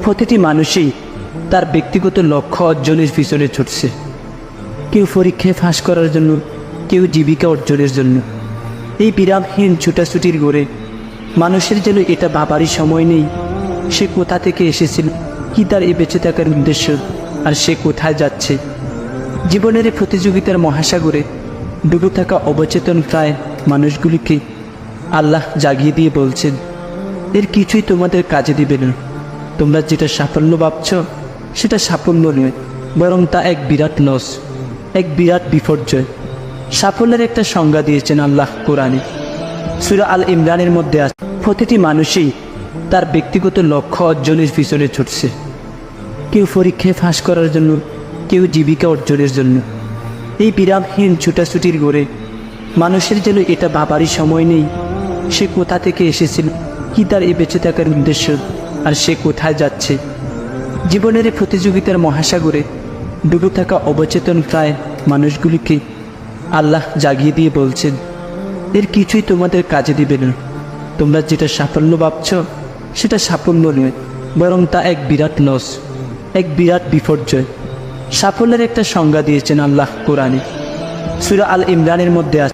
প্রতিটি মানুষই তার ব্যক্তিগত লক্ষ্য অর্জনের পিছনে ছুটছে। কেউ পরীক্ষায় ফাঁস করার জন্য, কেউ জীবিকা অর্জনের জন্য। এই বিরামহীন ছুটাছুটির গড়ে মানুষের যেন এটা ভাবারই সময় নেই সে কোথা থেকে এসেছিল, কি তার এই বেঁচে থাকার উদ্দেশ্য, আর সে কোথায় যাচ্ছে। জীবনের এই প্রতিযোগিতার মহাসাগরে ডুবে থাকা অবচেতন প্রায় মানুষগুলিকে আল্লাহ জাগিয়ে দিয়ে বলছেন, এর কিছুই তোমাদের কাজে দিবে না। তোমরা যেটা সাফল্য ভাবছ সেটা সাফল্য নয়, বরং তা এক বিরাট লস, এক বিরাট বিপর্যয়। সাফল্যের একটা সংজ্ঞা দিয়েছেন আল্লাহ কোরআনে। সূরা আল ইমরানের মধ্যে আছে, প্রতিটি মানুষই তার ব্যক্তিগত লক্ষ্য অর্জনের পিছনে ছুটছে। কেউ পরীক্ষায় ফাঁস করার জন্য, কেউ জীবিকা অর্জনের জন্য। এই বিরামহীন ছুটাছুটির গড়ে মানুষের যেন এটা ভাবারই সময় নেই সে কোথা থেকে এসেছিল, কি তার এই বেঁচে থাকার উদ্দেশ্য, আর সে কোথায় যাচ্ছে। জীবনের এই প্রতিযোগিতার মহাসাগরে ডুবে থাকা অবচেতন প্রায় মানুষগুলিকে আল্লাহ জাগিয়ে দিয়ে বলছেন, এর কিছুই তোমাদের কাজে দিবে না। তোমরা যেটা সাফল্য ভাবছ সেটা সাফল্য নয়, বরং তা এক বিরাট লস, এক বিরাট বিপর্যয়। সাফল্যের একটা সংজ্ঞা দিয়েছেন আল্লাহ কোরআনে। সূরা আল ইমরানের মধ্যে আছে।